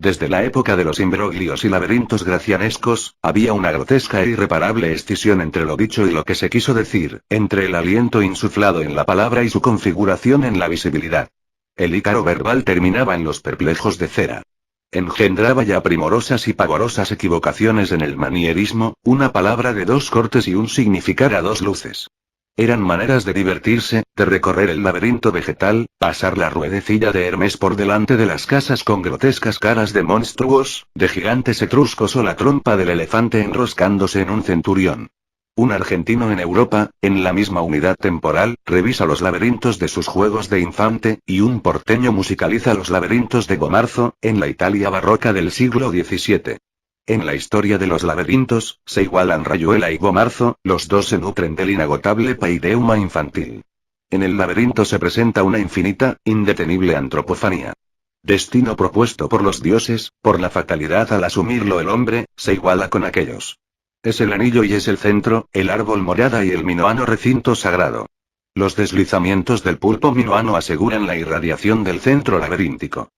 Desde la época de los imbroglios y laberintos gracianescos, había una grotesca e irreparable escisión entre lo dicho y lo que se quiso decir, entre el aliento insuflado en la palabra y su configuración en la visibilidad. El ícaro verbal terminaba en los perplejos de cera. Engendraba ya primorosas y pavorosas equivocaciones en el manierismo, una palabra de dos cortes y un significar a dos luces. Eran maneras de divertirse, de recorrer el laberinto vegetal, pasar la ruedecilla de Hermes por delante de las casas con grotescas caras de monstruos, de gigantes etruscos o la trompa del elefante enroscándose en un centurión. Un argentino en Europa, en la misma unidad temporal, revisa los laberintos de sus juegos de infante, y un porteño musicaliza los laberintos de Gomarzo, en la Italia barroca del siglo XVII. En la historia de los laberintos, se igualan Rayuela y Gomarzo, los dos se nutren del inagotable paideuma infantil. En el laberinto se presenta una infinita, indetenible antropofanía. Destino propuesto por los dioses, por la fatalidad al asumirlo el hombre, se iguala con aquellos. Es el anillo y es el centro, el árbol morada y el minoano recinto sagrado. Los deslizamientos del pulpo minoano aseguran la irradiación del centro laberíntico.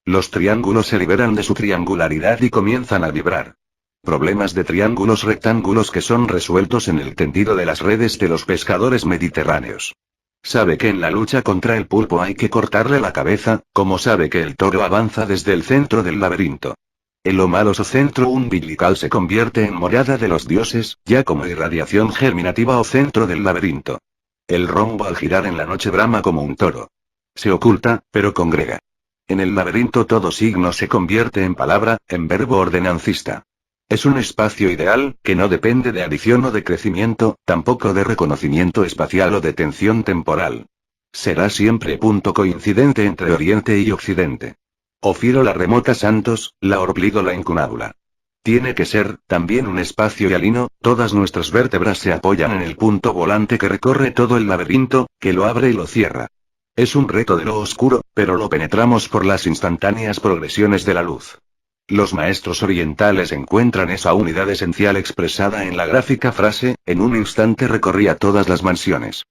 Los triángulos se liberan de su triangularidad y comienzan a vibrar. Problemas de triángulos rectángulos que son resueltos en el tendido de las redes de los pescadores mediterráneos. Sabe que en la lucha contra el pulpo hay que cortarle la cabeza, como sabe que el toro avanza desde el centro del laberinto. El omaloso centro umbilical se convierte en morada de los dioses, ya como irradiación germinativa o centro del laberinto. El rombo al girar en la noche brama como un toro. Se oculta, pero congrega. En el laberinto todo signo se convierte en palabra, en verbo ordenancista. Es un espacio ideal, que no depende de adición o de crecimiento, tampoco de reconocimiento espacial o de tensión temporal. Será siempre punto coincidente entre Oriente y Occidente. Ofiro la remota Santos, la Orbligo la Incunábula. Tiene que ser, también un espacio hialino, todas nuestras vértebras se apoyan en el punto volante que recorre todo el laberinto, que lo abre y lo cierra. Es un reto de lo oscuro, pero lo penetramos por las instantáneas progresiones de la luz. Los maestros orientales encuentran esa unidad esencial expresada en la gráfica frase, en un instante recorría todas las mansiones.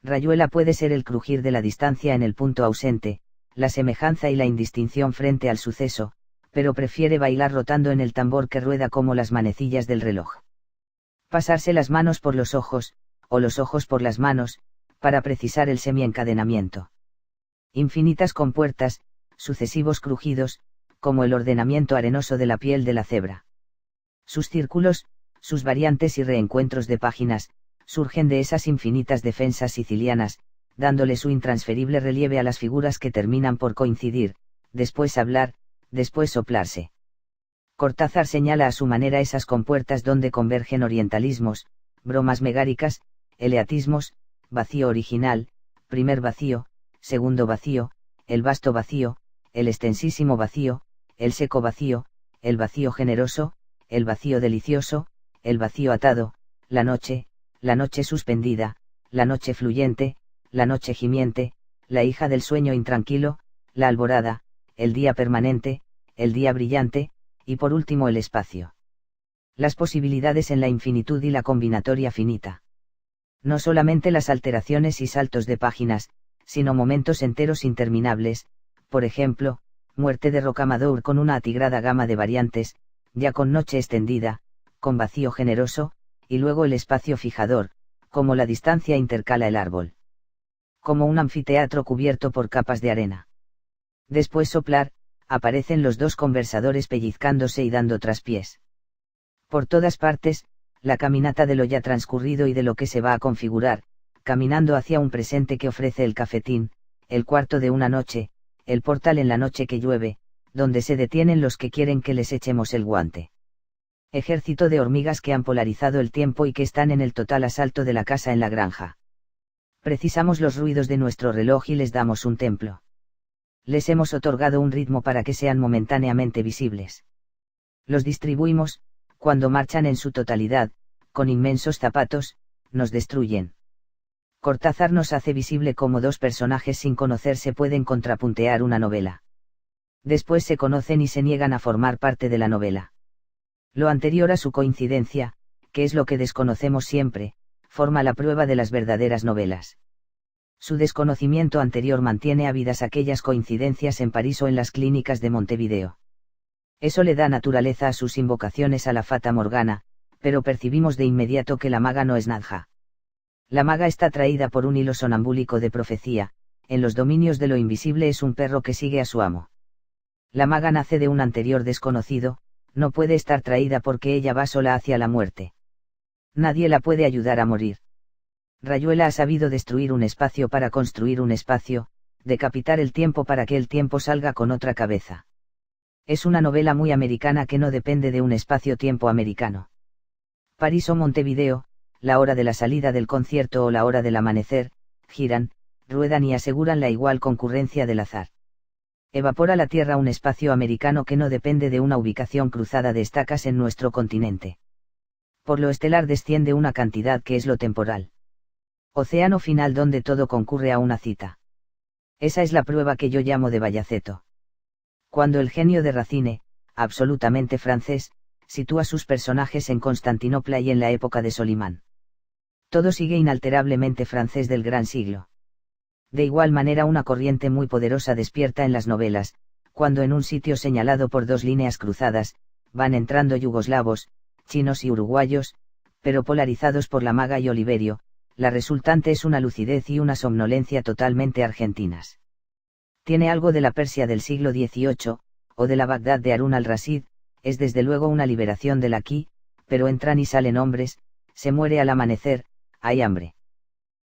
Rayuela puede ser el crujir de la distancia en el punto ausente, la semejanza y la indistinción frente al suceso, pero prefiere bailar rotando en el tambor que rueda como las manecillas del reloj. Pasarse las manos por los ojos, o los ojos por las manos, para precisar el semiencadenamiento. Infinitas compuertas, sucesivos crujidos, como el ordenamiento arenoso de la piel de la cebra. Sus círculos, sus variantes y reencuentros de páginas, surgen de esas infinitas defensas sicilianas, dándole su intransferible relieve a las figuras que terminan por coincidir, después hablar, después soplarse. Cortázar señala a su manera esas compuertas donde convergen orientalismos, bromas megáricas, eleatismos, vacío original, primer vacío, segundo vacío, el vasto vacío, el extensísimo vacío, el seco vacío, el vacío generoso, el vacío delicioso, el vacío atado, la noche suspendida, la noche fluyente, la noche gimiente, la hija del sueño intranquilo, la alborada, el día permanente, el día brillante, y por último el espacio. Las posibilidades en la infinitud y la combinatoria finita. No solamente las alteraciones y saltos de páginas, sino momentos enteros interminables, por ejemplo, muerte de Rocamadour con una atigrada gama de variantes, ya con noche extendida, con vacío generoso, y luego el espacio fijador, como la distancia intercala el árbol. Como un anfiteatro cubierto por capas de arena. Después soplar, aparecen los dos conversadores pellizcándose y dando traspiés. Por todas partes, la caminata de lo ya transcurrido y de lo que se va a configurar, caminando hacia un presente que ofrece el cafetín, el cuarto de una noche, el portal en la noche que llueve, donde se detienen los que quieren que les echemos el guante. Ejército de hormigas que han polarizado el tiempo y que están en el total asalto de la casa en la granja. Precisamos los ruidos de nuestro reloj y les damos un templo. Les hemos otorgado un ritmo para que sean momentáneamente visibles. Los distribuimos, cuando marchan en su totalidad, con inmensos zapatos, nos destruyen. Cortázar nos hace visible cómo dos personajes sin conocerse pueden contrapuntear una novela. Después se conocen y se niegan a formar parte de la novela. Lo anterior a su coincidencia, que es lo que desconocemos siempre, forma la prueba de las verdaderas novelas. Su desconocimiento anterior mantiene ávidas aquellas coincidencias en París o en las clínicas de Montevideo. Eso le da naturaleza a sus invocaciones a la Fata Morgana, pero percibimos de inmediato que la maga no es Nadja. La maga está traída por un hilo sonambúlico de profecía, en los dominios de lo invisible es un perro que sigue a su amo. La maga nace de un anterior desconocido, no puede estar traída porque ella va sola hacia la muerte. Nadie la puede ayudar a morir. Rayuela ha sabido destruir un espacio para construir un espacio, decapitar el tiempo para que el tiempo salga con otra cabeza. Es una novela muy americana que no depende de un espacio-tiempo americano. París o Montevideo, la hora de la salida del concierto o la hora del amanecer, giran, ruedan y aseguran la igual concurrencia del azar. Evapora la Tierra un espacio americano que no depende de una ubicación cruzada de estacas en nuestro continente. Por lo estelar desciende una cantidad que es lo temporal. Océano final donde todo concurre a una cita. Esa es la prueba que yo llamo de Bayaceto. Cuando el genio de Racine, absolutamente francés, sitúa sus personajes en Constantinopla y en la época de Solimán. Todo sigue inalterablemente francés del gran siglo. De igual manera una corriente muy poderosa despierta en las novelas, cuando en un sitio señalado por dos líneas cruzadas, van entrando yugoslavos, chinos y uruguayos, pero polarizados por la maga y Oliverio, la resultante es una lucidez y una somnolencia totalmente argentinas. Tiene algo de la Persia del siglo XVIII, o de la Bagdad de Harun al-Rashid, es desde luego una liberación del aquí, pero entran y salen hombres, se muere al amanecer, hay hambre.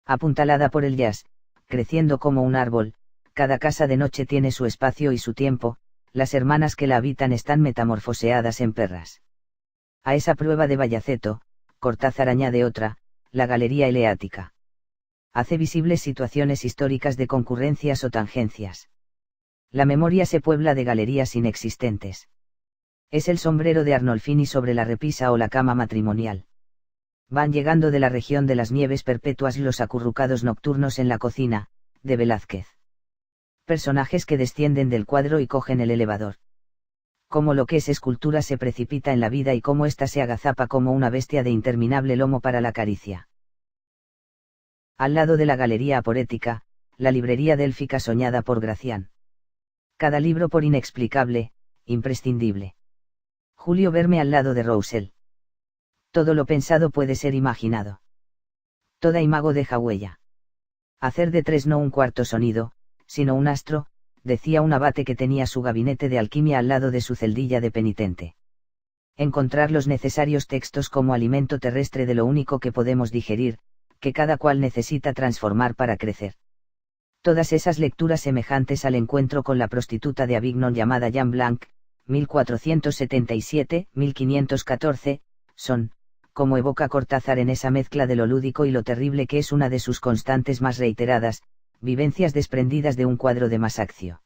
Apuntalada por el jazz, creciendo como un árbol, cada casa de noche tiene su espacio y su tiempo, las hermanas que la habitan están metamorfoseadas en perras. A esa prueba de Bayaceto, Cortázar añade otra, la galería eleática. Hace visibles situaciones históricas de concurrencias o tangencias. La memoria se puebla de galerías inexistentes. Es el sombrero de Arnolfini sobre la repisa o la cama matrimonial. Van llegando de la región de las nieves perpetuas los acurrucados nocturnos en la cocina, de Velázquez. Personajes que descienden del cuadro y cogen el elevador. Cómo lo que es escultura se precipita en la vida y cómo ésta se agazapa como una bestia de interminable lomo para la caricia. Al lado de la galería aporética, la librería délfica soñada por Gracián. Cada libro por inexplicable, imprescindible. Julio Verne al lado de Roussel. Todo lo pensado puede ser imaginado. Toda imago deja huella. Hacer de tres no un cuarto sonido, sino un astro, decía un abate que tenía su gabinete de alquimia al lado de su celdilla de penitente. Encontrar los necesarios textos como alimento terrestre de lo único que podemos digerir, que cada cual necesita transformar para crecer. Todas esas lecturas semejantes al encuentro con la prostituta de Avignon llamada Jeanne Blanc, 1477-1514, son, como evoca Cortázar en esa mezcla de lo lúdico y lo terrible que es una de sus constantes más reiteradas, vivencias desprendidas de un cuadro de Masaccio.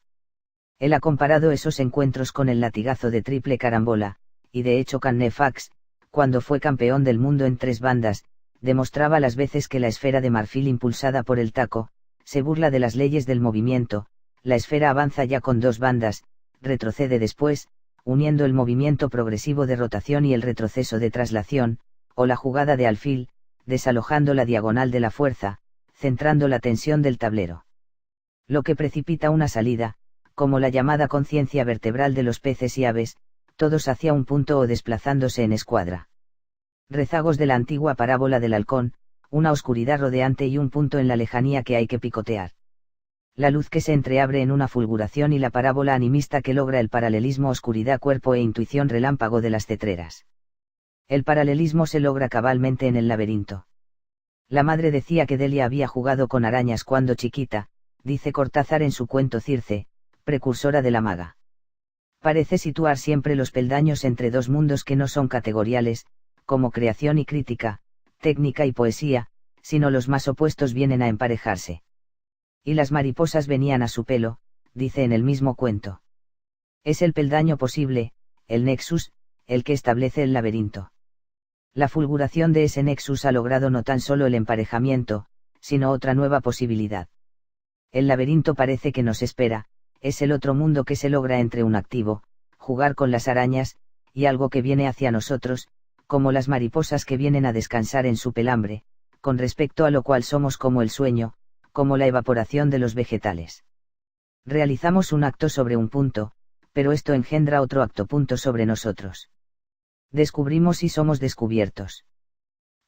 Él ha comparado esos encuentros con el latigazo de triple carambola, y de hecho Cannefax, cuando fue campeón del mundo en tres bandas, demostraba las veces que la esfera de marfil impulsada por el taco, se burla de las leyes del movimiento, la esfera avanza ya con dos bandas, retrocede después, uniendo el movimiento progresivo de rotación y el retroceso de traslación, o la jugada de alfil, desalojando la diagonal de la fuerza, centrando la tensión del tablero. Lo que precipita una salida, como la llamada conciencia vertebral de los peces y aves, todos hacia un punto o desplazándose en escuadra. Rezagos de la antigua parábola del halcón, una oscuridad rodeante y un punto en la lejanía que hay que picotear. La luz que se entreabre en una fulguración y la parábola animista que logra el paralelismo oscuridad-cuerpo e intuición relámpago de las cetreras. El paralelismo se logra cabalmente en el laberinto. La madre decía que Delia había jugado con arañas cuando chiquita, dice Cortázar en su cuento Circe, precursora de la maga. Parece situar siempre los peldaños entre dos mundos que no son categoriales, como creación y crítica, técnica y poesía, sino los más opuestos vienen a emparejarse. Y las mariposas venían a su pelo, dice en el mismo cuento. Es el peldaño posible, el nexus, el que establece el laberinto. La fulguración de ese nexus ha logrado no tan solo el emparejamiento, sino otra nueva posibilidad. El laberinto parece que nos espera, es el otro mundo que se logra entre un activo, jugar con las arañas, y algo que viene hacia nosotros, como las mariposas que vienen a descansar en su pelambre, con respecto a lo cual somos como el sueño, como la evaporación de los vegetales. Realizamos un acto sobre un punto, pero esto engendra otro acto punto sobre nosotros. Descubrimos y somos descubiertos.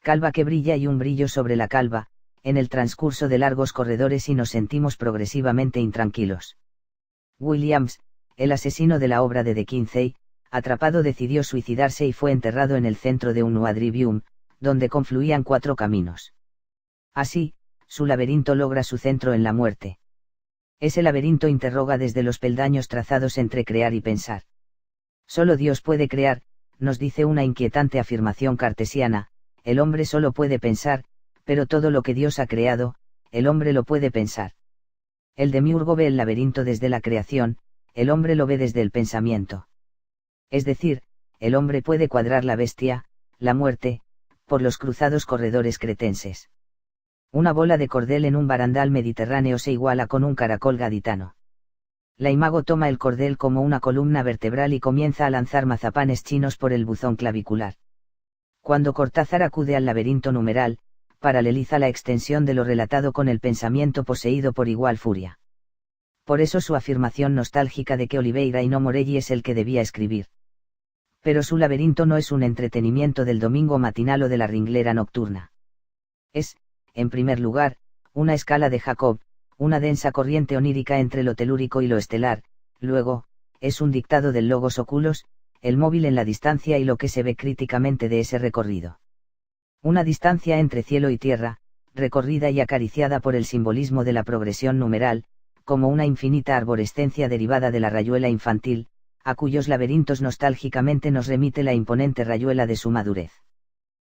Calva que brilla y un brillo sobre la calva, en el transcurso de largos corredores y nos sentimos progresivamente intranquilos. Williams, el asesino de la obra de De Quincey, atrapado decidió suicidarse y fue enterrado en el centro de un quadrivium, donde confluían 4 caminos. Así, su laberinto logra su centro en la muerte. Ese laberinto interroga desde los peldaños trazados entre crear y pensar. Solo Dios puede crear, nos dice una inquietante afirmación cartesiana, el hombre solo puede pensar, pero todo lo que Dios ha creado, el hombre lo puede pensar. El demiurgo ve el laberinto desde la creación, el hombre lo ve desde el pensamiento. Es decir, el hombre puede cuadrar la bestia, la muerte, por los cruzados corredores cretenses. Una bola de cordel en un barandal mediterráneo se iguala con un caracol gaditano. La imago toma el cordel como una columna vertebral y comienza a lanzar mazapanes chinos por el buzón clavicular. Cuando Cortázar acude al laberinto numeral, paraleliza la extensión de lo relatado con el pensamiento poseído por igual furia. Por eso su afirmación nostálgica de que Oliveira y no Morelli es el que debía escribir. Pero su laberinto no es un entretenimiento del domingo matinal o de la ringlera nocturna. Es, en primer lugar, una escala de Jacob, una densa corriente onírica entre lo telúrico y lo estelar, luego, es un dictado del logos oculos, el móvil en la distancia y lo que se ve críticamente de ese recorrido. Una distancia entre cielo y tierra, recorrida y acariciada por el simbolismo de la progresión numeral, como una infinita arborescencia derivada de la rayuela infantil, a cuyos laberintos nostálgicamente nos remite la imponente rayuela de su madurez.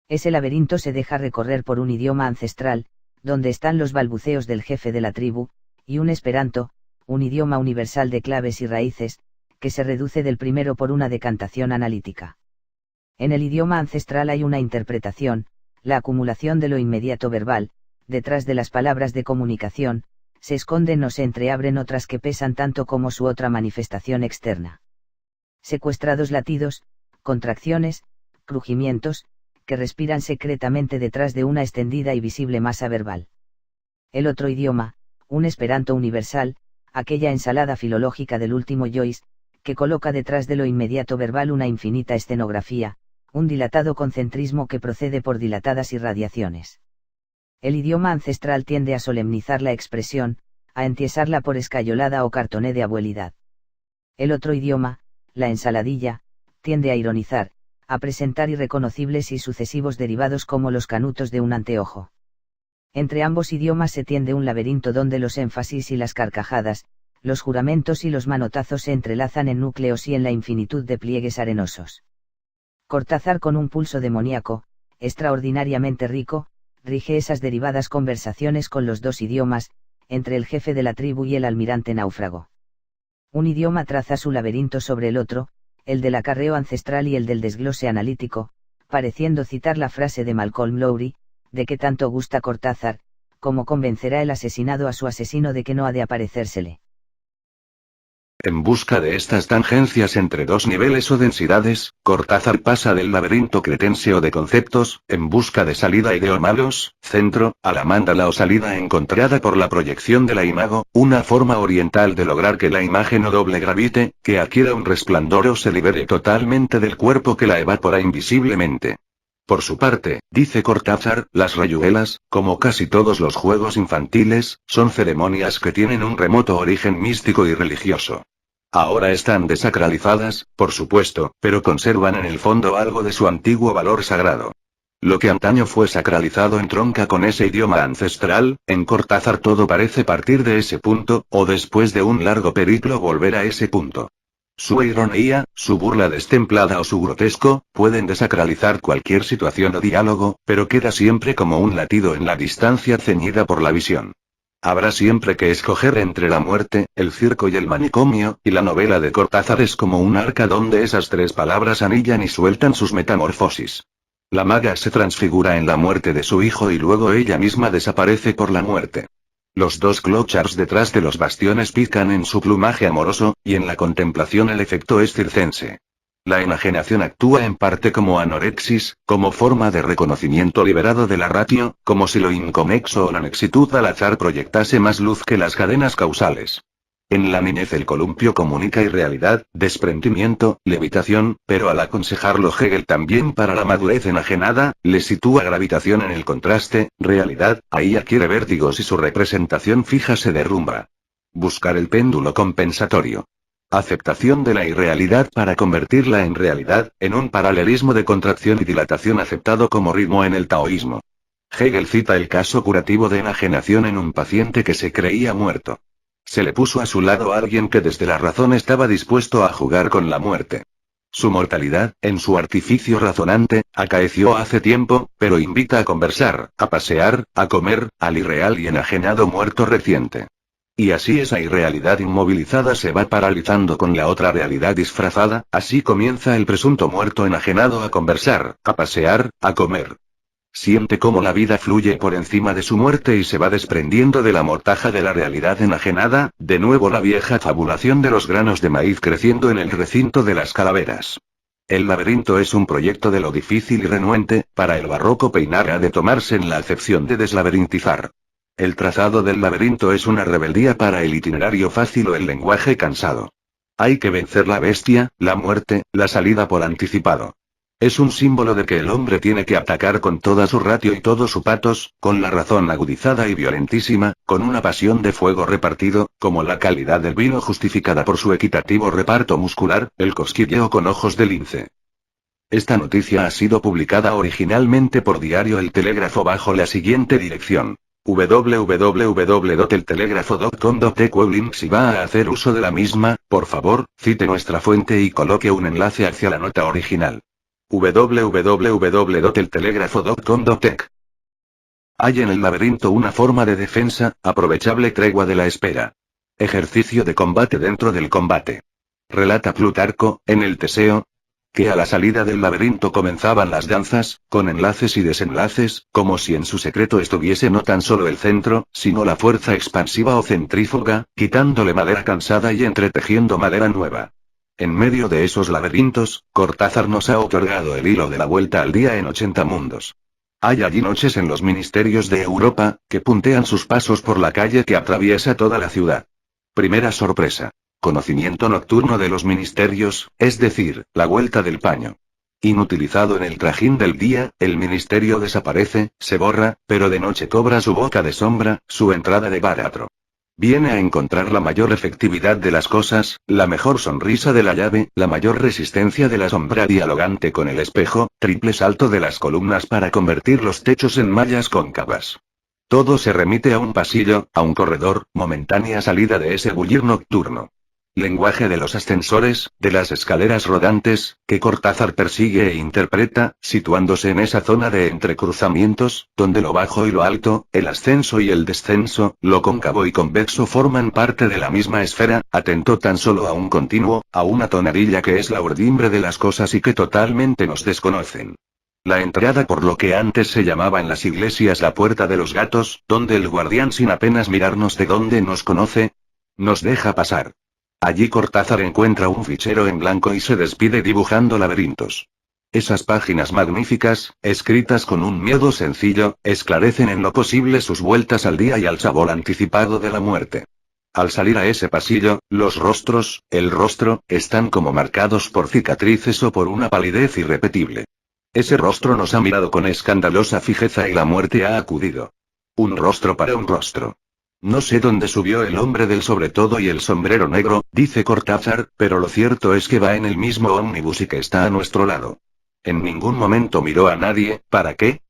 Ese laberinto se deja recorrer por un idioma ancestral, donde están los balbuceos del jefe de la tribu, y un esperanto, un idioma universal de claves y raíces, que se reduce del primero por una decantación analítica. En el idioma ancestral hay una interpretación, la acumulación de lo inmediato verbal, detrás de las palabras de comunicación, se esconden o se entreabren otras que pesan tanto como su otra manifestación externa. Secuestrados latidos, contracciones, crujimientos, que respiran secretamente detrás de una extendida y visible masa verbal. El otro idioma, un esperanto universal, aquella ensalada filológica del último Joyce, que coloca detrás de lo inmediato verbal una infinita escenografía, un dilatado concentrismo que procede por dilatadas irradiaciones. El idioma ancestral tiende a solemnizar la expresión, a entiesarla por escayolada o cartoné de abuelidad. El otro idioma, la ensaladilla, tiende a ironizar, a presentar irreconocibles y sucesivos derivados como los canutos de un anteojo. Entre ambos idiomas se tiende un laberinto donde los énfasis y las carcajadas, los juramentos y los manotazos se entrelazan en núcleos y en la infinitud de pliegues arenosos. Cortázar, con un pulso demoníaco, extraordinariamente rico, rige esas derivadas conversaciones con los dos idiomas, entre el jefe de la tribu y el almirante náufrago. Un idioma traza su laberinto sobre el otro, el del acarreo ancestral y el del desglose analítico, pareciendo citar la frase de Malcolm Lowry, de que tanto gusta Cortázar, como convencerá el asesinado a su asesino de que no ha de aparecérsele. En busca de estas tangencias entre dos niveles o densidades, Cortázar pasa del laberinto cretense o de conceptos, en busca de salida ideomalos, centro, a la mándala o salida encontrada por la proyección de la imago, una forma oriental de lograr que la imagen o doble gravite, que adquiera un resplandor o se libere totalmente del cuerpo que la evapora invisiblemente. Por su parte, dice Cortázar, las rayuelas, como casi todos los juegos infantiles, son ceremonias que tienen un remoto origen místico y religioso. Ahora están desacralizadas, por supuesto, pero conservan en el fondo algo de su antiguo valor sagrado. Lo que antaño fue sacralizado entronca con ese idioma ancestral, en Cortázar todo parece partir de ese punto, o después de un largo periplo volver a ese punto. Su ironía, su burla destemplada o su grotesco, pueden desacralizar cualquier situación o diálogo, pero queda siempre como un latido en la distancia ceñida por la visión. Habrá siempre que escoger entre la muerte, el circo y el manicomio, y la novela de Cortázar es como un arca donde esas tres palabras anillan y sueltan sus metamorfosis. La maga se transfigura en la muerte de su hijo y luego ella misma desaparece por la muerte. Los dos clochards detrás de los bastiones pican en su plumaje amoroso, y en la contemplación el efecto es circense. La enajenación actúa en parte como anorexis, como forma de reconocimiento liberado de la ratio, como si lo inconexo o la nexitud al azar proyectase más luz que las cadenas causales. En la niñez el columpio comunica irrealidad, desprendimiento, levitación, pero al aconsejarlo Hegel también para la madurez enajenada, le sitúa gravitación en el contraste, realidad, ahí adquiere vértigos y su representación fija se derrumba. Buscar el péndulo compensatorio. Aceptación de la irrealidad para convertirla en realidad, en un paralelismo de contracción y dilatación aceptado como ritmo en el taoísmo. Hegel cita el caso curativo de enajenación en un paciente que se creía muerto. Se le puso a su lado a alguien que desde la razón estaba dispuesto a jugar con la muerte. Su mortalidad, en su artificio razonante, acaeció hace tiempo, pero invita a conversar, a pasear, a comer, al irreal y enajenado muerto reciente. Y así esa irrealidad inmovilizada se va paralizando con la otra realidad disfrazada, así comienza el presunto muerto enajenado a conversar, a pasear, a comer. Siente cómo la vida fluye por encima de su muerte y se va desprendiendo de la mortaja de la realidad enajenada, de nuevo la vieja fabulación de los granos de maíz creciendo en el recinto de las calaveras. El laberinto es un proyecto de lo difícil y renuente, para el barroco peinar ha de tomarse en la acepción de deslaberintizar. El trazado del laberinto es una rebeldía para el itinerario fácil o el lenguaje cansado. Hay que vencer la bestia, la muerte, la salida por anticipado. Es un símbolo de que el hombre tiene que atacar con toda su ratio y todo su patos, con la razón agudizada y violentísima, con una pasión de fuego repartido, como la calidad del vino justificada por su equitativo reparto muscular, el cosquilleo con ojos de lince. Esta noticia ha sido publicada originalmente por Diario El Telégrafo bajo la siguiente dirección: www.eltelégrafo.com.tq. Si va a hacer uso de la misma, por favor, cite nuestra fuente y coloque un enlace hacia la nota original. www.eltelégrafo.com.tec. Hay en el laberinto una forma de defensa, aprovechable tregua de la espera. Ejercicio de combate dentro del combate. Relata Plutarco, en el Teseo, que a la salida del laberinto comenzaban las danzas, con enlaces y desenlaces, como si en su secreto estuviese no tan solo el centro, sino la fuerza expansiva o centrífuga, quitándole madera cansada y entretejiendo madera nueva. En medio de esos laberintos, Cortázar nos ha otorgado el hilo de la vuelta al día en 80 mundos. Hay allí noches en los ministerios de Europa, que puntean sus pasos por la calle que atraviesa toda la ciudad. Primera sorpresa. Conocimiento nocturno de los ministerios, es decir, la vuelta del paño. Inutilizado en el trajín del día, el ministerio desaparece, se borra, pero de noche cobra su boca de sombra, su entrada de báratro. Viene a encontrar la mayor efectividad de las cosas, la mejor sonrisa de la llave, la mayor resistencia de la sombra dialogante con el espejo, triple salto de las columnas para convertir los techos en mallas cóncavas. Todo se remite a un pasillo, a un corredor, momentánea salida de ese bullir nocturno. Lenguaje de los ascensores, de las escaleras rodantes, que Cortázar persigue e interpreta, situándose en esa zona de entrecruzamientos, donde lo bajo y lo alto, el ascenso y el descenso, lo cóncavo y convexo forman parte de la misma esfera, atento tan solo a un continuo, a una tonadilla que es la urdimbre de las cosas y que totalmente nos desconocen. La entrada por lo que antes se llamaba en las iglesias la puerta de los gatos, donde el guardián sin apenas mirarnos de dónde nos conoce, nos deja pasar. Allí Cortázar encuentra un fichero en blanco y se despide dibujando laberintos. Esas páginas magníficas, escritas con un miedo sencillo, esclarecen en lo posible sus vueltas al día y al sabor anticipado de la muerte. Al salir a ese pasillo, los rostros, el rostro, están como marcados por cicatrices o por una palidez irrepetible. Ese rostro nos ha mirado con escandalosa fijeza y la muerte ha acudido. Un rostro para un rostro. No sé dónde subió el hombre del sobretodo y el sombrero negro, dice Cortázar, pero lo cierto es que va en el mismo ómnibus y que está a nuestro lado. En ningún momento miró a nadie, ¿para qué?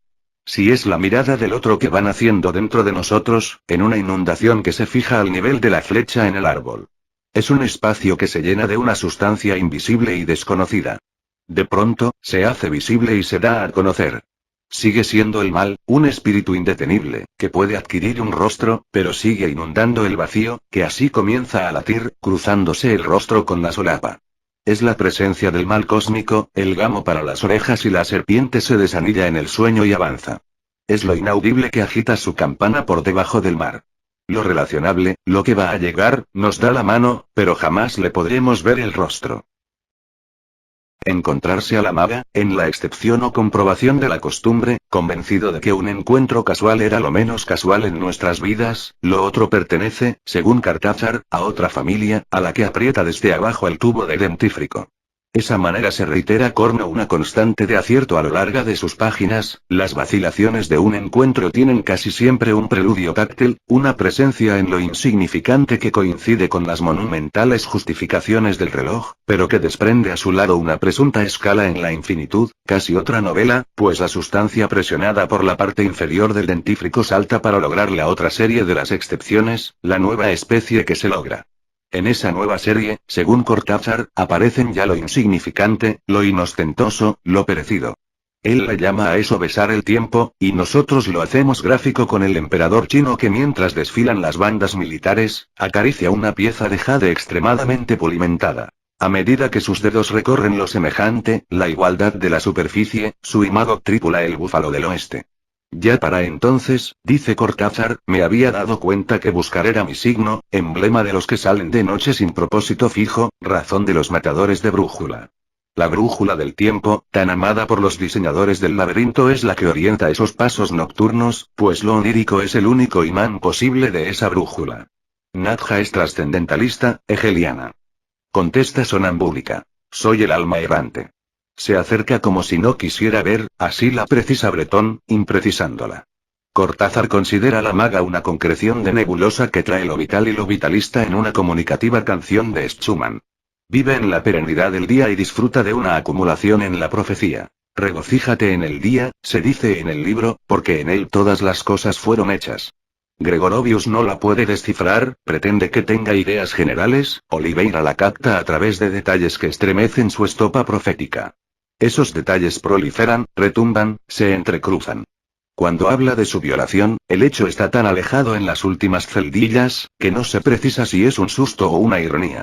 Si es la mirada del otro que va naciendo dentro de nosotros, en una inundación que se fija al nivel de la flecha en el árbol. Es un espacio que se llena de una sustancia invisible y desconocida. De pronto, se hace visible y se da a conocer. Sigue siendo el mal, un espíritu indetenible, que puede adquirir un rostro, pero sigue inundando el vacío, que así comienza a latir, cruzándose el rostro con la solapa. Es la presencia del mal cósmico, el gamo para las orejas y la serpiente se desanilla en el sueño y avanza. Es lo inaudible que agita su campana por debajo del mar. Lo relacionable, lo que va a llegar, nos da la mano, pero jamás le podremos ver el rostro. Encontrarse a la maga, en la excepción o comprobación de la costumbre, convencido de que un encuentro casual era lo menos casual en nuestras vidas, lo otro pertenece, según Cortázar, a otra familia, a la que aprieta desde abajo el tubo de dentífrico. Esa manera se reitera con una constante de acierto a lo largo de sus páginas. Las vacilaciones de un encuentro tienen casi siempre un preludio táctil, una presencia en lo insignificante que coincide con las monumentales justificaciones del reloj, pero que desprende a su lado una presunta escala en la infinitud, casi otra novela, pues la sustancia presionada por la parte inferior del dentífrico salta para lograr la otra serie de las excepciones, la nueva especie que se logra. En esa nueva serie, según Cortázar, aparecen ya lo insignificante, lo inostentoso, lo perecido. Él le llama a eso besar el tiempo, y nosotros lo hacemos gráfico con el emperador chino que mientras desfilan las bandas militares, acaricia una pieza de jade extremadamente pulimentada. A medida que sus dedos recorren lo semejante, la igualdad de la superficie, su imago tripula el búfalo del oeste. Ya para entonces, dice Cortázar, me había dado cuenta que buscar era mi signo, emblema de los que salen de noche sin propósito fijo, razón de los matadores de brújula. La brújula del tiempo, tan amada por los diseñadores del laberinto, es la que orienta esos pasos nocturnos, pues lo onírico es el único imán posible de esa brújula. Nadja es trascendentalista, hegeliana. Contesta sonambúlica. Soy el alma errante. Se acerca como si no quisiera ver, así la precisa Bretón, imprecisándola. Cortázar considera la maga una concreción de nebulosa que trae lo vital y lo vitalista en una comunicativa canción de Schumann. Vive en la perenidad del día y disfruta de una acumulación en la profecía. Regocíjate en el día, se dice en el libro, porque en él todas las cosas fueron hechas. Gregorovius no la puede descifrar, pretende que tenga ideas generales, Oliveira la capta a través de detalles que estremecen su estopa profética. Esos detalles proliferan, retumban, se entrecruzan. Cuando habla de su violación, el hecho está tan alejado en las últimas celdillas, que no se precisa si es un susto o una ironía.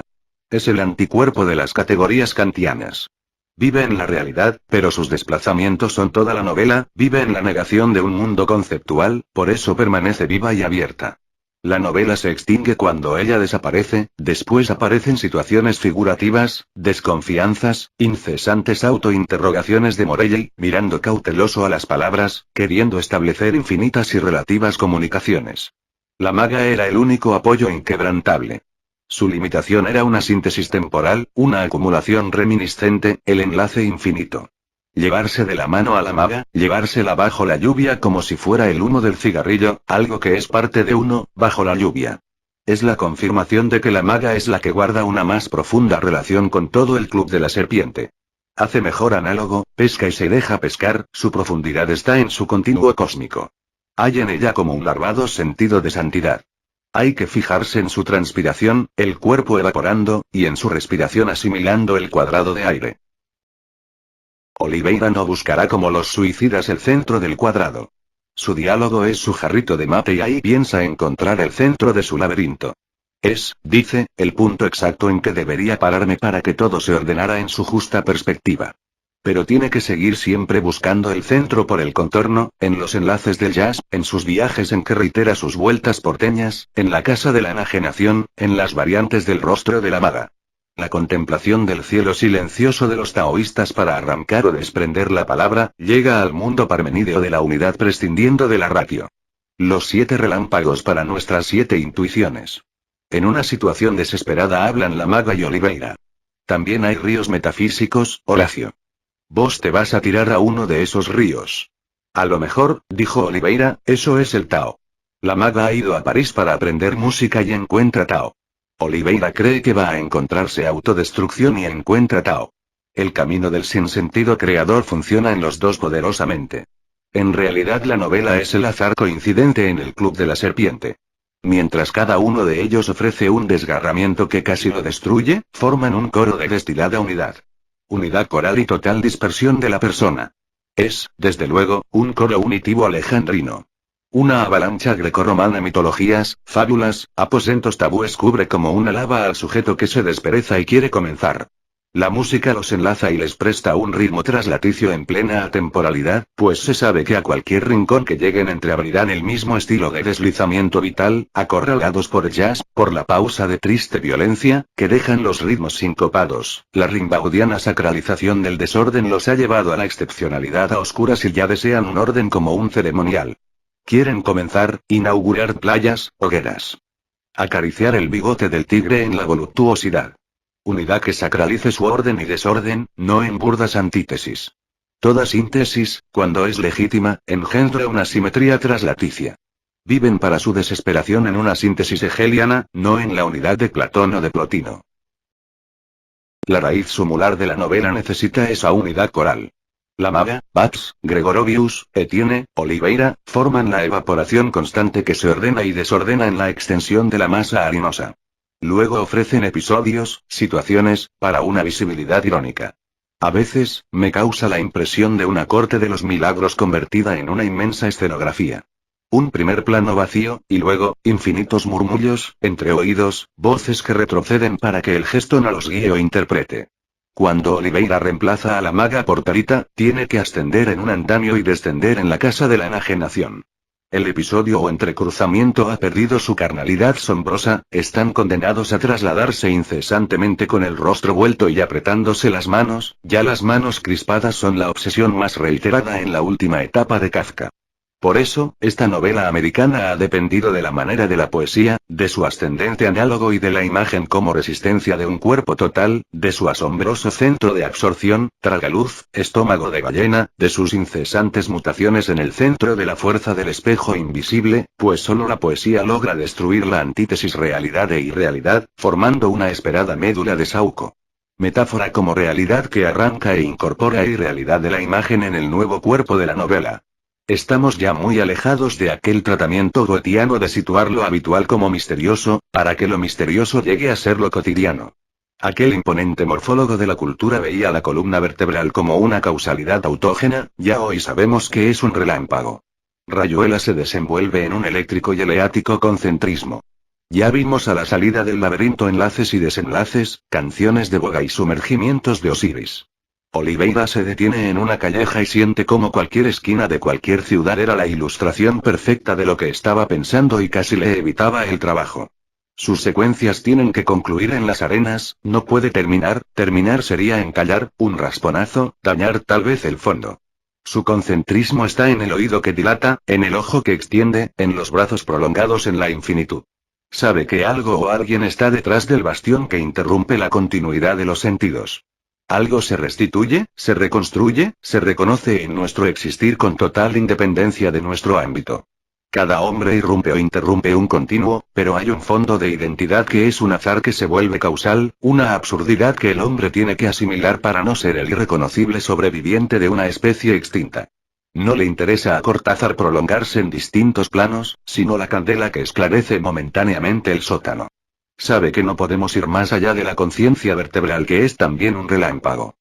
Es el anticuerpo de las categorías kantianas. Vive en la realidad, pero sus desplazamientos son toda la novela, vive en la negación de un mundo conceptual, por eso permanece viva y abierta. La novela se extingue cuando ella desaparece, después aparecen situaciones figurativas, desconfianzas, incesantes autointerrogaciones de Morelli, mirando cauteloso a las palabras, queriendo establecer infinitas y relativas comunicaciones. La maga era el único apoyo inquebrantable. Su limitación era una síntesis temporal, una acumulación reminiscente, el enlace infinito. Llevarse de la mano a la maga, llevársela bajo la lluvia como si fuera el humo del cigarrillo, algo que es parte de uno, bajo la lluvia. Es la confirmación de que la maga es la que guarda una más profunda relación con todo el club de la serpiente. Hace mejor análogo, pesca y se deja pescar, su profundidad está en su continuo cósmico. Hay en ella como un larvado sentido de santidad. Hay que fijarse en su transpiración, el cuerpo evaporando, y en su respiración asimilando el cuadrado de aire. Oliveira no buscará como los suicidas el centro del cuadrado. Su diálogo es su jarrito de mate y ahí piensa encontrar el centro de su laberinto. Es, dice, el punto exacto en que debería pararme para que todo se ordenara en su justa perspectiva. Pero tiene que seguir siempre buscando el centro por el contorno, en los enlaces del jazz, en sus viajes en que reitera sus vueltas porteñas, en la casa de la enajenación, en las variantes del rostro de la maga. La contemplación del cielo silencioso de los taoístas para arrancar o desprender la palabra, llega al mundo parmenídeo de la unidad prescindiendo de la ratio. Los 7 relámpagos para nuestras 7 intuiciones. En una situación desesperada hablan la maga y Oliveira. También hay ríos metafísicos, Horacio. Vos te vas a tirar a uno de esos ríos. A lo mejor, dijo Oliveira, eso es el Tao. La maga ha ido a París para aprender música y encuentra Tao. Oliveira cree que va a encontrarse autodestrucción y encuentra Tao. El camino del sinsentido creador funciona en los dos poderosamente. En realidad la novela es el azar coincidente en el club de la serpiente. Mientras cada uno de ellos ofrece un desgarramiento que casi lo destruye, forman un coro de destilada unidad. Unidad coral y total dispersión de la persona. Es, desde luego, un coro unitivo alejandrino. Una avalancha grecorromana, mitologías, fábulas, aposentos tabúes cubre como una lava al sujeto que se despereza y quiere comenzar. La música los enlaza y les presta un ritmo traslaticio en plena atemporalidad, pues se sabe que a cualquier rincón que lleguen entreabrirán el mismo estilo de deslizamiento vital, acorralados por el jazz, por la pausa de triste violencia, que dejan los ritmos sincopados. La rimbaudiana sacralización del desorden los ha llevado a la excepcionalidad a oscuras y ya desean un orden como un ceremonial. Quieren comenzar, inaugurar playas, hogueras. Acariciar el bigote del tigre en la voluptuosidad. Unidad que sacralice su orden y desorden, no en burdas antítesis. Toda síntesis, cuando es legítima, engendra una simetría traslaticia. Viven para su desesperación en una síntesis hegeliana, no en la unidad de Platón o de Plotino. La raíz sumular de la novela necesita esa unidad coral. La maga, Batz, Gregorovius, Etienne, Oliveira, forman la evaporación constante que se ordena y desordena en la extensión de la masa harinosa. Luego ofrecen episodios, situaciones, para una visibilidad irónica. A veces, me causa la impresión de una corte de los milagros convertida en una inmensa escenografía. Un primer plano vacío, y luego, infinitos murmullos, entre oídos, voces que retroceden para que el gesto no los guíe o interprete. Cuando Oliveira reemplaza a la maga por Tarita, tiene que ascender en un andamio y descender en la casa de la enajenación. El episodio o entrecruzamiento ha perdido su carnalidad sombrosa, están condenados a trasladarse incesantemente con el rostro vuelto y apretándose las manos, ya las manos crispadas son la obsesión más reiterada en la última etapa de Kafka. Por eso, esta novela americana ha dependido de la manera de la poesía, de su ascendente análogo y de la imagen como resistencia de un cuerpo total, de su asombroso centro de absorción, tragaluz, estómago de ballena, de sus incesantes mutaciones en el centro de la fuerza del espejo invisible, pues solo la poesía logra destruir la antítesis realidad e irrealidad, formando una esperada médula de Sauco. Metáfora como realidad que arranca e incorpora irrealidad de la imagen en el nuevo cuerpo de la novela. Estamos ya muy alejados de aquel tratamiento goetiano de situar lo habitual como misterioso, para que lo misterioso llegue a ser lo cotidiano. Aquel imponente morfólogo de la cultura veía la columna vertebral como una causalidad autógena, ya hoy sabemos que es un relámpago. Rayuela se desenvuelve en un eléctrico y eleático concentrismo. Ya vimos a la salida del laberinto enlaces y desenlaces, canciones de boga y sumergimientos de Osiris. Oliveira se detiene en una calleja y siente como cualquier esquina de cualquier ciudad era la ilustración perfecta de lo que estaba pensando y casi le evitaba el trabajo. Sus secuencias tienen que concluir en las arenas, no puede terminar sería encallar, un rasponazo, dañar tal vez el fondo. Su concentrismo está en el oído que dilata, en el ojo que extiende, en los brazos prolongados en la infinitud. Sabe que algo o alguien está detrás del bastión que interrumpe la continuidad de los sentidos. Algo se restituye, se reconstruye, se reconoce en nuestro existir con total independencia de nuestro ámbito. Cada hombre irrumpe o interrumpe un continuo, pero hay un fondo de identidad que es un azar que se vuelve causal, una absurdidad que el hombre tiene que asimilar para no ser el irreconocible sobreviviente de una especie extinta. No le interesa a Cortázar prolongarse en distintos planos, sino la candela que esclarece momentáneamente el sótano. Sabe que no podemos ir más allá de la conciencia vertebral que es también un relámpago.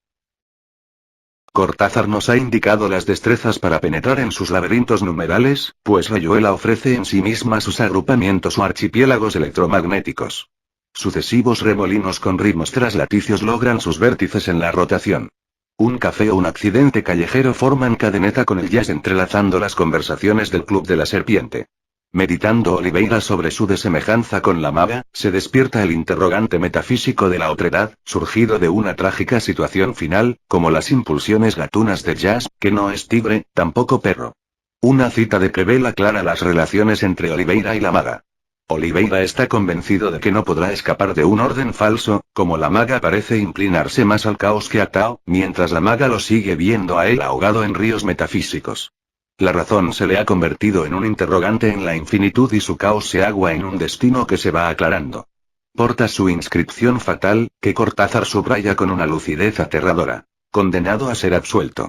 Cortázar nos ha indicado las destrezas para penetrar en sus laberintos numerales, pues Rayuela ofrece en sí misma sus agrupamientos o archipiélagos electromagnéticos. Sucesivos remolinos con ritmos traslaticios logran sus vértices en la rotación. Un café o un accidente callejero forman cadeneta con el jazz entrelazando las conversaciones del Club de la Serpiente. Meditando Oliveira sobre su desemejanza con la maga, se despierta el interrogante metafísico de la otredad, surgido de una trágica situación final, como las impulsiones gatunas del jazz, que no es tigre, tampoco perro. Una cita de Prevel aclara las relaciones entre Oliveira y la maga. Oliveira está convencido de que no podrá escapar de un orden falso, como la maga parece inclinarse más al caos que a Tao, mientras la maga lo sigue viendo a él ahogado en ríos metafísicos. La razón se le ha convertido en un interrogante en la infinitud y su caos se agua en un destino que se va aclarando. Porta su inscripción fatal, que Cortázar subraya con una lucidez aterradora. Condenado a ser absuelto.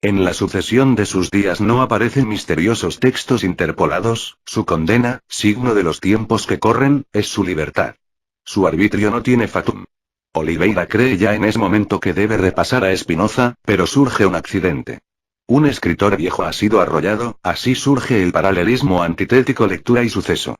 En la sucesión de sus días no aparecen misteriosos textos interpolados, su condena, signo de los tiempos que corren, es su libertad. Su arbitrio no tiene fatum. Oliveira cree ya en ese momento que debe repasar a Spinoza, pero surge un accidente. Un escritor viejo ha sido arrollado, así surge el paralelismo antitético lectura y suceso.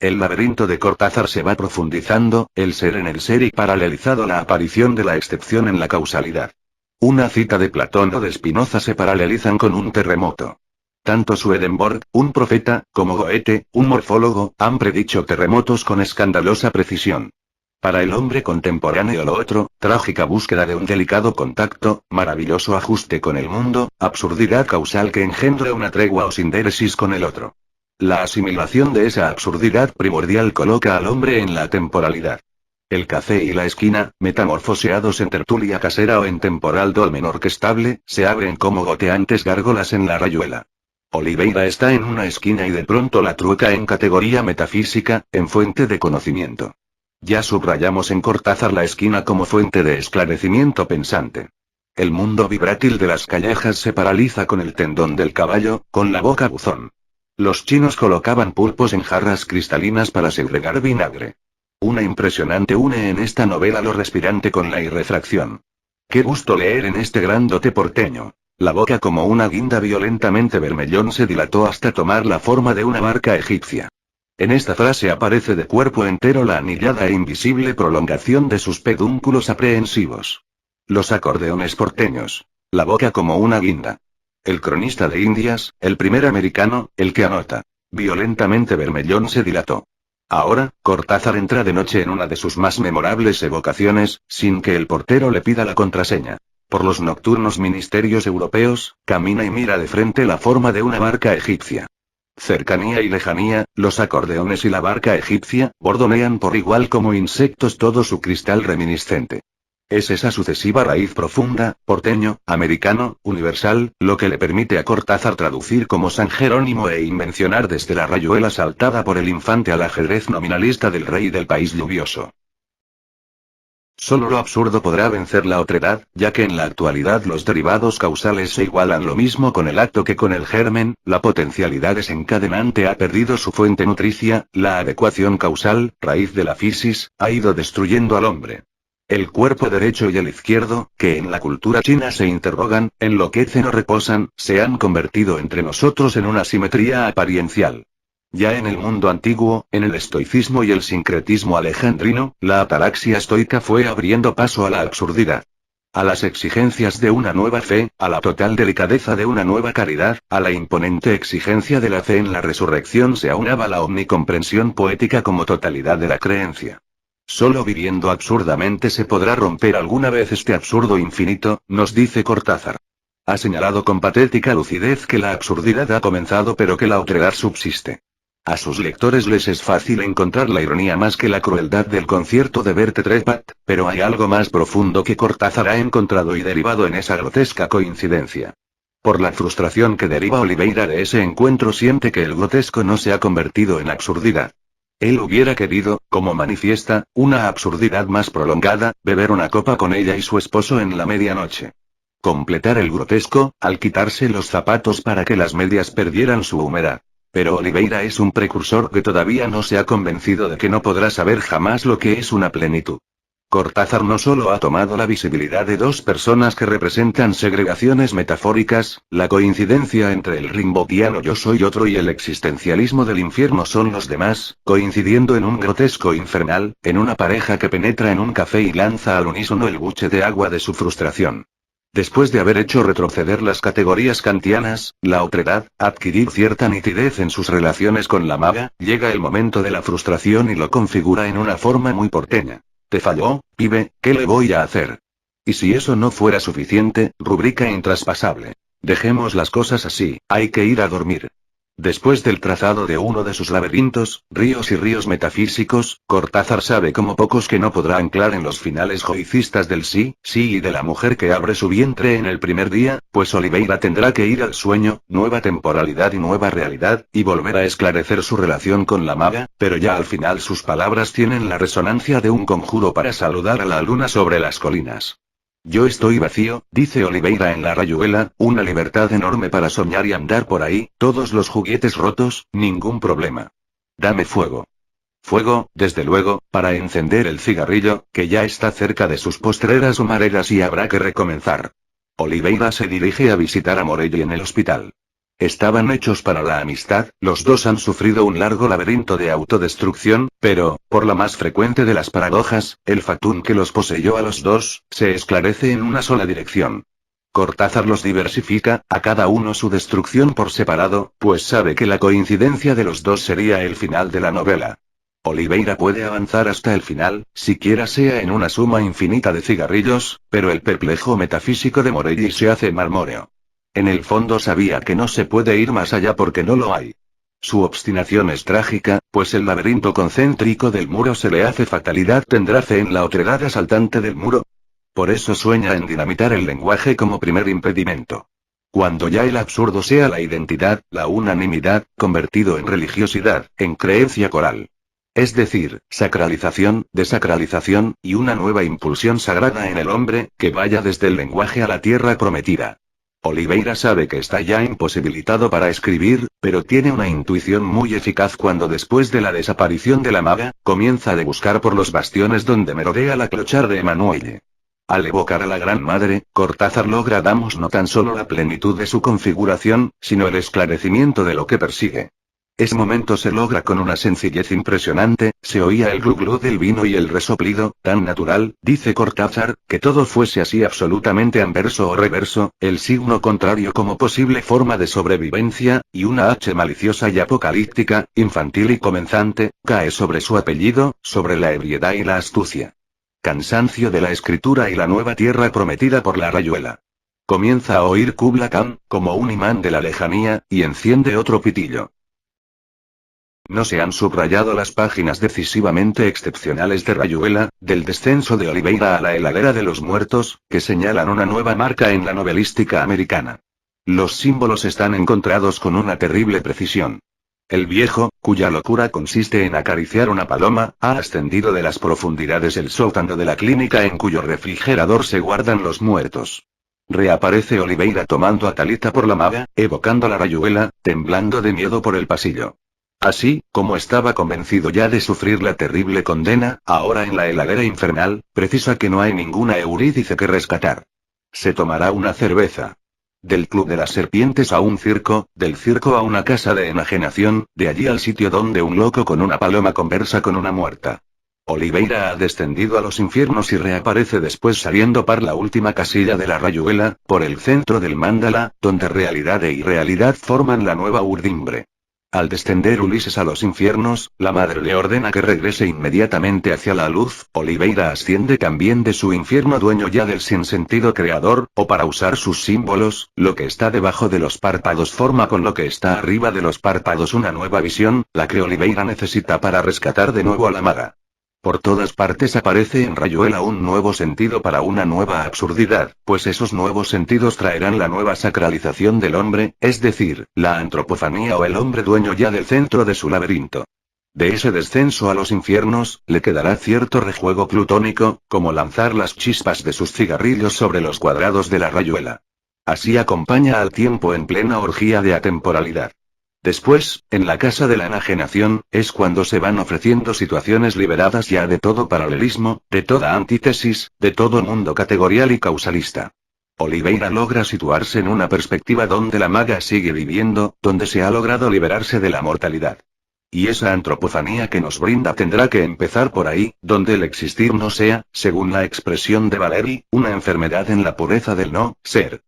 El laberinto de Cortázar se va profundizando, el ser en el ser y paralelizado la aparición de la excepción en la causalidad. Una cita de Platón o de Spinoza se paralelizan con un terremoto. Tanto Swedenborg, un profeta, como Goethe, un morfólogo, han predicho terremotos con escandalosa precisión. Para el hombre contemporáneo lo otro, trágica búsqueda de un delicado contacto, maravilloso ajuste con el mundo, absurdidad causal que engendra una tregua o sindéresis con el otro. La asimilación de esa absurdidad primordial coloca al hombre en la temporalidad. El café y la esquina, metamorfoseados en tertulia casera o en temporal dolmen orquestable, se abren como goteantes gárgolas en la rayuela. Oliveira está en una esquina y de pronto la trueca en categoría metafísica, en fuente de conocimiento. Ya subrayamos en Cortázar la esquina como fuente de esclarecimiento pensante. El mundo vibrátil de las callejas se paraliza con el tendón del caballo, con la boca buzón. Los chinos colocaban pulpos en jarras cristalinas para segregar vinagre. Una impresionante une en esta novela lo respirante con la irrefracción. Qué gusto leer en este grandote porteño. La boca como una guinda violentamente vermellón se dilató hasta tomar la forma de una barca egipcia. En esta frase aparece de cuerpo entero la anillada e invisible prolongación de sus pedúnculos aprehensivos. Los acordeones porteños. La boca como una guinda. El cronista de Indias, el primer americano, el que anota. Violentamente vermellón se dilató. Ahora, Cortázar entra de noche en una de sus más memorables evocaciones, sin que el portero le pida la contraseña. Por los nocturnos ministerios europeos, camina y mira de frente la forma de una barca egipcia. Cercanía y lejanía, los acordeones y la barca egipcia, bordonean por igual como insectos todo su cristal reminiscente. Es esa sucesiva raíz profunda, porteño, americano, universal, lo que le permite a Cortázar traducir como San Jerónimo e invencionar desde la rayuela saltada por el infante al ajedrez nominalista del rey del país lluvioso. Solo lo absurdo podrá vencer la otredad, ya que en la actualidad los derivados causales se igualan lo mismo con el acto que con el germen, la potencialidad desencadenante ha perdido su fuente nutricia, la adecuación causal, raíz de la fisis, ha ido destruyendo al hombre. El cuerpo derecho y el izquierdo, que en la cultura china se interrogan, enloquecen o reposan, se han convertido entre nosotros en una simetría apariencial. Ya en el mundo antiguo, en el estoicismo y el sincretismo alejandrino, la ataraxia estoica fue abriendo paso a la absurdidad. A las exigencias de una nueva fe, a la total delicadeza de una nueva caridad, a la imponente exigencia de la fe en la resurrección se aunaba la omnicomprensión poética como totalidad de la creencia. Solo viviendo absurdamente se podrá romper alguna vez este absurdo infinito, nos dice Cortázar. Ha señalado con patética lucidez que la absurdidad ha comenzado pero que la otredad subsiste. A sus lectores les es fácil encontrar la ironía más que la crueldad del concierto de Bertolt Trepat, pero hay algo más profundo que Cortázar ha encontrado y derivado en esa grotesca coincidencia. Por la frustración que deriva Oliveira de ese encuentro siente que el grotesco no se ha convertido en absurdidad. Él hubiera querido, como manifiesta, una absurdidad más prolongada, beber una copa con ella y su esposo en la medianoche. Completar el grotesco, al quitarse los zapatos para que las medias perdieran su humedad. Pero Oliveira es un precursor que todavía no se ha convencido de que no podrá saber jamás lo que es una plenitud. Cortázar no solo ha tomado la visibilidad de dos personas que representan segregaciones metafóricas, la coincidencia entre el rimbauddiano yo soy otro y el existencialismo del infierno son los demás, coincidiendo en un grotesco infernal, en una pareja que penetra en un café y lanza al unísono el buche de agua de su frustración. Después de haber hecho retroceder las categorías kantianas, la otredad, adquirir cierta nitidez en sus relaciones con la maga, llega el momento de la frustración y lo configura en una forma muy porteña. Te falló, pibe, ¿qué le voy a hacer? Y si eso no fuera suficiente, rubrica intraspasable. Dejemos las cosas así, hay que ir a dormir. Después del trazado de uno de sus laberintos, ríos y ríos metafísicos, Cortázar sabe como pocos que no podrá anclar en los finales joicistas del sí, sí y de la mujer que abre su vientre en el primer día, pues Oliveira tendrá que ir al sueño, nueva temporalidad y nueva realidad, y volver a esclarecer su relación con la maga, pero ya al final sus palabras tienen la resonancia de un conjuro para saludar a la luna sobre las colinas. Yo estoy vacío, dice Oliveira en la rayuela, una libertad enorme para soñar y andar por ahí, todos los juguetes rotos, ningún problema. Dame fuego. Fuego, desde luego, para encender el cigarrillo, que ya está cerca de sus postreras humaredas y habrá que recomenzar. Oliveira se dirige a visitar a Morelli en el hospital. Estaban hechos para la amistad, los dos han sufrido un largo laberinto de autodestrucción, pero, por la más frecuente de las paradojas, el factum que los poseyó a los dos, se esclarece en una sola dirección. Cortázar los diversifica, a cada uno su destrucción por separado, pues sabe que la coincidencia de los dos sería el final de la novela. Oliveira puede avanzar hasta el final, siquiera sea en una suma infinita de cigarrillos, pero el perplejo metafísico de Morelli se hace marmóreo. En el fondo sabía que no se puede ir más allá porque no lo hay. Su obstinación es trágica, pues el laberinto concéntrico del muro se le hace fatalidad. ¿Tendrá fe en la otredad asaltante del muro? Por eso sueña en dinamitar el lenguaje como primer impedimento. Cuando ya el absurdo sea la identidad, la unanimidad, convertido en religiosidad, en creencia coral. Es decir, sacralización, desacralización, y una nueva impulsión sagrada en el hombre, que vaya desde el lenguaje a la tierra prometida. Oliveira sabe que está ya imposibilitado para escribir, pero tiene una intuición muy eficaz cuando después de la desaparición de la maga, comienza a buscar por los bastiones donde merodea la clochard de Emanuelle. Al evocar a la Gran Madre, Cortázar logra damos no tan solo la plenitud de su configuración, sino el esclarecimiento de lo que persigue. Ese momento se logra con una sencillez impresionante, se oía el glu-glu del vino y el resoplido, tan natural, dice Cortázar, que todo fuese así absolutamente anverso o reverso, el signo contrario como posible forma de sobrevivencia, y una H maliciosa y apocalíptica, infantil y comenzante, cae sobre su apellido, sobre la ebriedad y la astucia. Cansancio de la escritura y la nueva tierra prometida por la rayuela. Comienza a oír Kubla Khan, como un imán de la lejanía, y enciende otro pitillo. No se han subrayado las páginas decisivamente excepcionales de Rayuela, del descenso de Oliveira a la heladera de los muertos, que señalan una nueva marca en la novelística americana. Los símbolos están encontrados con una terrible precisión. El viejo, cuya locura consiste en acariciar una paloma, ha ascendido de las profundidades el sótano de la clínica en cuyo refrigerador se guardan los muertos. Reaparece Oliveira tomando a Talita por la maga, evocando la Rayuela, temblando de miedo por el pasillo. Así, como estaba convencido ya de sufrir la terrible condena, ahora en la heladera infernal, precisa que no hay ninguna Eurídice que rescatar. Se tomará una cerveza. Del Club de las Serpientes a un circo, del circo a una casa de enajenación, de allí al sitio donde un loco con una paloma conversa con una muerta. Oliveira ha descendido a los infiernos y reaparece después saliendo por la última casilla de la Rayuela, por el centro del mandala, donde realidad e irrealidad forman la nueva urdimbre. Al descender Ulises a los infiernos, la madre le ordena que regrese inmediatamente hacia la luz. Oliveira asciende también de su infierno dueño ya del sinsentido creador, o para usar sus símbolos, lo que está debajo de los párpados forma con lo que está arriba de los párpados una nueva visión, la que Oliveira necesita para rescatar de nuevo a la maga. Por todas partes aparece en Rayuela un nuevo sentido para una nueva absurdidad, pues esos nuevos sentidos traerán la nueva sacralización del hombre, es decir, la antropofanía o el hombre dueño ya del centro de su laberinto. De ese descenso a los infiernos, le quedará cierto rejuego plutónico, como lanzar las chispas de sus cigarrillos sobre los cuadrados de la Rayuela. Así acompaña al tiempo en plena orgía de atemporalidad. Después, en la casa de la enajenación, es cuando se van ofreciendo situaciones liberadas ya de todo paralelismo, de toda antítesis, de todo mundo categorial y causalista. Oliveira logra situarse en una perspectiva donde la maga sigue viviendo, donde se ha logrado liberarse de la mortalidad. Y esa antropofanía que nos brinda tendrá que empezar por ahí, donde el existir no sea, según la expresión de Valéry, una enfermedad en la pureza del no ser.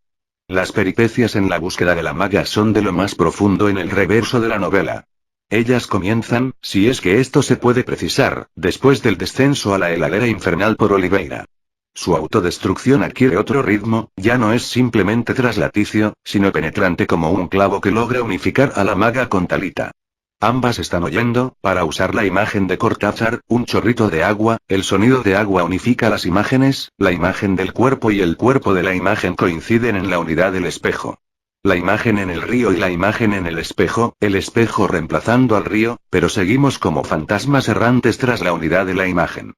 Las peripecias en la búsqueda de la maga son de lo más profundo en el reverso de la novela. Ellas comienzan, si es que esto se puede precisar, después del descenso a la heladera infernal por Oliveira. Su autodestrucción adquiere otro ritmo, ya no es simplemente traslaticio, sino penetrante como un clavo que logra unificar a la maga con Talita. Ambas están oyendo, para usar la imagen de Cortázar, un chorrito de agua, el sonido de agua unifica las imágenes, la imagen del cuerpo y el cuerpo de la imagen coinciden en la unidad del espejo. La imagen en el río y la imagen en el espejo reemplazando al río, pero seguimos como fantasmas errantes tras la unidad de la imagen.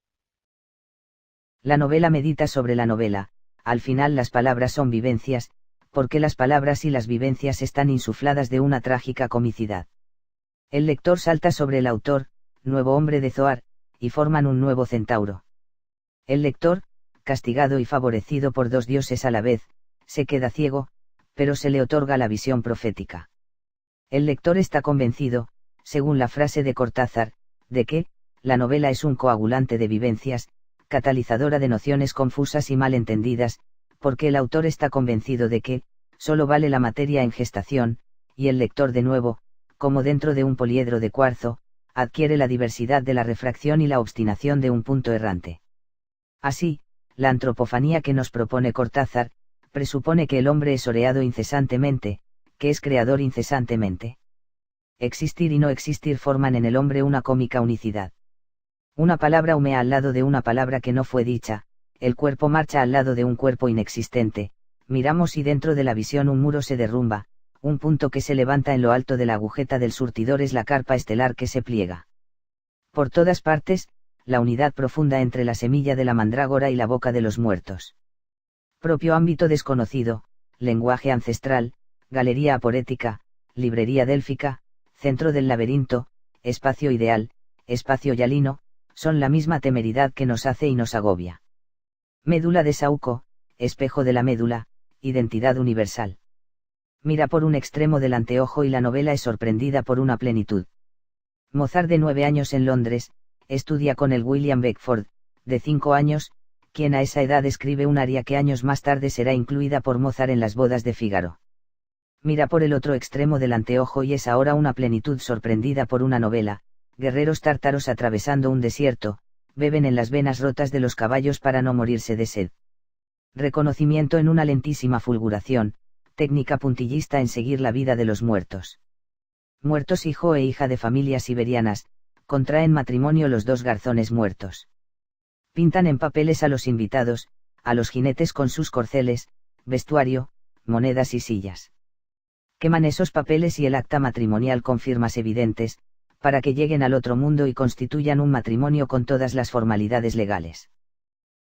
La novela medita sobre la novela, al final las palabras son vivencias, porque las palabras y las vivencias están insufladas de una trágica comicidad. El lector salta sobre el autor, nuevo hombre de Zohar, y forman un nuevo centauro. El lector, castigado y favorecido por dos dioses a la vez, se queda ciego, pero se le otorga la visión profética. El lector está convencido, según la frase de Cortázar, de que, la novela es un coagulante de vivencias, catalizadora de nociones confusas y mal entendidas, porque el autor está convencido de que, solo vale la materia en gestación, y el lector de nuevo, como dentro de un poliedro de cuarzo, adquiere la diversidad de la refracción y la obstinación de un punto errante. Así, la antropofanía que nos propone Cortázar, presupone que el hombre es oreado incesantemente, que es creador incesantemente. Existir y no existir forman en el hombre una cómica unicidad. Una palabra humea al lado de una palabra que no fue dicha, el cuerpo marcha al lado de un cuerpo inexistente, miramos y dentro de la visión un muro se derrumba, un punto que se levanta en lo alto de la agujeta del surtidor es la carpa estelar que se pliega. Por todas partes, la unidad profunda entre la semilla de la mandrágora y la boca de los muertos. Propio ámbito desconocido, lenguaje ancestral, galería aporética, librería délfica, centro del laberinto, espacio ideal, espacio yalino, son la misma temeridad que nos hace y nos agobia. Médula de Saúco, espejo de la médula, identidad universal. Mira por un extremo del anteojo y la novela es sorprendida por una plenitud. Mozart, de 9 años en Londres, estudia con el William Beckford, de 5 años, quien a esa edad escribe un aria que años más tarde será incluida por Mozart en las bodas de Fígaro. Mira por el otro extremo del anteojo y es ahora una plenitud sorprendida por una novela, guerreros tártaros atravesando un desierto, beben en las venas rotas de los caballos para no morirse de sed. Reconocimiento en una lentísima fulguración, técnica puntillista en seguir la vida de los muertos. Muertos, hijo e hija de familias siberianas, contraen matrimonio los dos garzones muertos. Pintan en papeles a los invitados, a los jinetes con sus corceles, vestuario, monedas y sillas. Queman esos papeles y el acta matrimonial con firmas evidentes, para que lleguen al otro mundo y constituyan un matrimonio con todas las formalidades legales.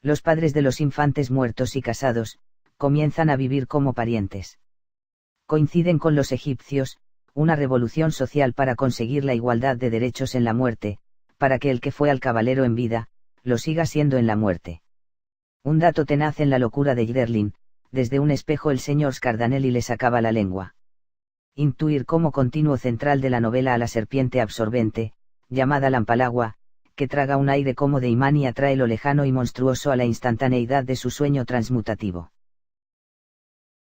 Los padres de los infantes muertos y casados, comienzan a vivir como parientes. Coinciden con los egipcios, una revolución social para conseguir la igualdad de derechos en la muerte, para que el que fue al caballero en vida, lo siga siendo en la muerte. Un dato tenaz en la locura de Hölderlin, desde un espejo el señor Scardanelli le sacaba la lengua. Intuir como continuo central de la novela a la serpiente absorbente, llamada Lampalagua, que traga un aire como de imán y atrae lo lejano y monstruoso a la instantaneidad de su sueño transmutativo.